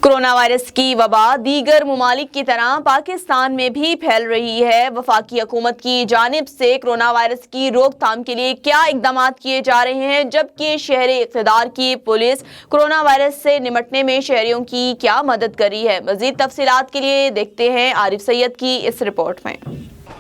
Corona virus की वबा दीगर ममालिक की तरह पाकिस्तान में भी फैल रही है। वफाकी हुकूमत की जानिब से कोरोना वायरस की रोकथाम के लिए क्या इकदाम किए जा रहे हैं, जबकि शहरी इक़्तिदार की पुलिस कोरोना वायरस से निमटने में शहरियों की क्या मदद कर रही है। मज़ीद तफसीलात के लिए देखते हैं आरिफ सैयद की इस रिपोर्ट में।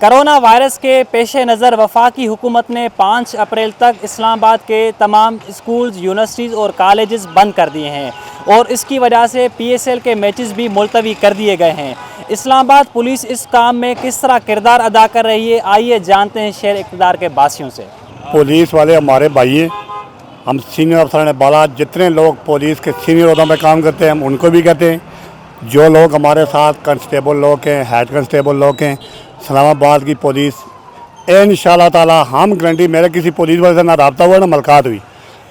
कोरोना वायरस के पेश नज़र वफाकी हुकूमत ने 5 अप्रैल तक इस्लामाबाद के तमाम स्कूल्स, यूनिवर्सिटीज़ और कॉलेजेस बंद कर दिए हैं और इसकी वजह से PSL के मैचेस भी मुलतवी कर दिए गए हैं। इस्लामाबाद पुलिस इस काम में किस तरह किरदार अदा कर रही है, आइए जानते हैं शहर इक़्तिदार के बासियों से। पुलिस वाले हमारे भाई हैं, हम सीनियर अफसरान बाला जितने लोग पुलिस के सीनियर ओहदों में काम करते हैं हम उनको भी कहते हैं। जो लोग हमारे साथ कांस्टेबल लोग हैं, हेड कांस्टेबल लोग हैं, इस्लामाबाद की पुलिस, इंशाअल्लाह ताला हम गारंटी, मेरे किसी पुलिस वाले से ना रब्ता हुआ ना मुलाकात हुई,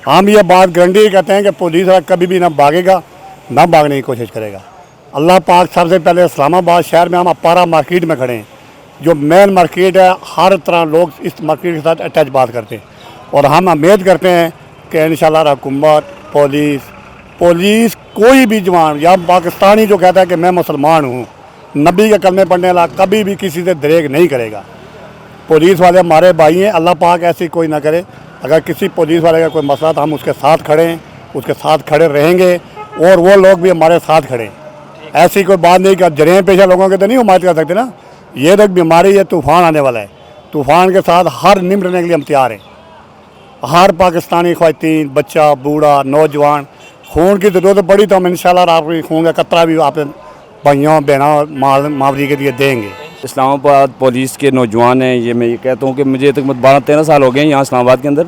हम ये बात गारंटी कहते हैं कि पुलिस वाला कभी भी ना भागेगा ना भागने की कोशिश करेगा। अल्लाह पाक सबसे पहले इस्लामाबाद शहर में हम अपारा मार्केट में खड़े हैं, जो मेन मार्केट है। हर तरह लोग इस मार्केट के साथ अटैच बात करते हैं और हम उम्मीद करते हैं कि इंशाअल्लाह हुकूमत, पुलिस कोई भी जवान या पाकिस्तानी जो कहता है कि मैं मुसलमान हूँ, नबी के कलमे पढ़ने वाला, कभी भी किसी से दरेग नहीं करेगा। पुलिस वाले हमारे भाई हैं, अल्लाह पाक ऐसी कोई ना करे। अगर किसी पुलिस वाले का कोई मसला तो हम उसके साथ खड़े हैं, उसके साथ खड़े रहेंगे और वो लोग भी हमारे साथ खड़े हैं। ऐसी कोई बात नहीं कि जरिए पेशा लोगों के तो नहीं हिमायत कर सकते ना। ये तो बीमारी है, तूफ़ान आने वाला है, तूफ़ान के साथ हर निमटने के लिए हम तैयार हैं। हर पाकिस्तानी ख्वातीन, बच्चा, बूढ़ा, नौजवान, खून की ज़रूरत पड़ी तो हम इंशाअल्लाह आपकी खून का कतरा भी आप भाइयों बहनों मावरी के लिए देंगे। इस्लामाबाद पुलिस के नौजवान हैं, ये मैं ये कहता हूँ कि मुझे तकरीबन 12-13 साल हो गए हैं यहाँ इस्लामाबाद के अंदर,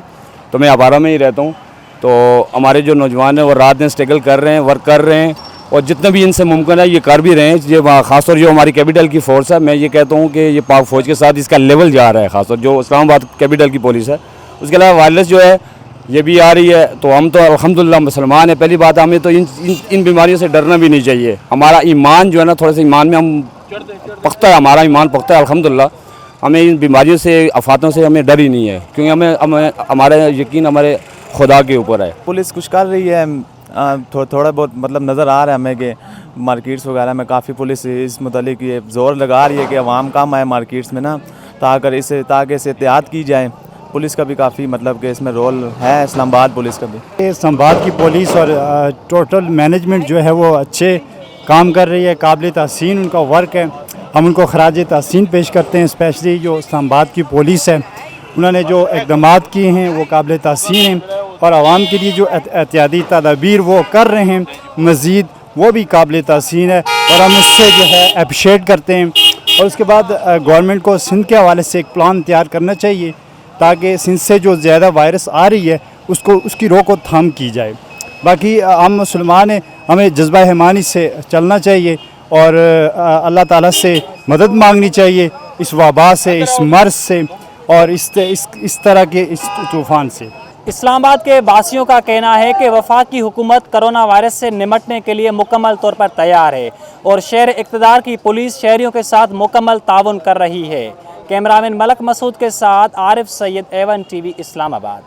तो मैं आवारा में ही रहता हूँ। तो हमारे जो नौजवान हैं वो रात दिन स्ट्रगल कर रहे हैं, वर्क कर रहे हैं और जितना भी इनसे मुमकिन है ये कर भी रहे हैं। ये ख़ासतौर जो हमारी कैपिटल की फ़ोर्स है, मैं ये कहता हूँ कि ये पाक फ़ौज के साथ इसका लेवल जा रहा है। ख़ासतौर जो इस्लामाबाद कैपिटल की पुलिस है, उसके अलावा वायरस जो है ये भी आ रही है। तो हम तो अल्हम्दुलिल्लाह मुसलमान हैं। पहली बात, हमें तो इन बीमारियों से डरना भी नहीं चाहिए। हमारा ईमान जो है ना, थोड़ा सा ईमान में हम पख्ता है, हमारा ईमान पख्ता है अल्हम्दुलिल्लाह। हमें इन बीमारियों से, आफातों से हमें डर ही नहीं है, क्योंकि हमें हमारा यकीन हमारे खुदा के ऊपर है। पुलिस कुछ कर रही है, थोड़ा बहुत मतलब नज़र आ रहा है हमें कि मार्केट्स वगैरह में काफ़ी पुलिस इस मुतालिक ये ज़ोर लगा रही है कि अवाम कम आए मार्केट्स में ना, ताकि इसे एहतियात की जाए। पुलिस का भी काफ़ी मतलब कि इसमें रोल है, इस्लामाबाद पुलिस का भी। इस्लामाबाद की पुलिस और टोटल मैनेजमेंट जो है वो अच्छे काम कर रही है, काबिल तहसीन उनका वर्क है, हम उनको खराज तहसीन पेश करते हैं। स्पेशली जो इस्लामाबाद की पुलिस है, उन्होंने जो इक़दामात किए हैं वो काबिल तहसीन हैं और आवाम के लिए जो एहतियाती तदाबीर वो कर रहे हैं मज़ीद, वो भी काबिल तहसीन है और हम उससे जो है अप्रिशिएट करते हैं। और उसके बाद गवर्नमेंट को सिंध के हवाले से एक प्लान तैयार करना चाहिए ताकि सिंध से जो ज़्यादा वायरस आ रही है उसकी रोकथाम की जाए। बाकी हम मुसलमान हैं, हमें जज्बा हिमानी से चलना चाहिए और अल्लाह ताला से मदद मांगनी चाहिए इस वबा से, इस मर्ज़ से और इस तरह के इस तूफ़ान से। इस्लामाबाद के बासियों का कहना है कि वफाकी हुकूमत कोरोना वायरस से निमटने के लिए मुकम्मल तौर पर तैयार है और शहर इक़्तिदार की पुलिस शहरियों के साथ मुकम्मल ताउन कर रही है। कैमरामैन मलक मसूद के साथ आरिफ सैयद, A1 TV इस्लामाबाद।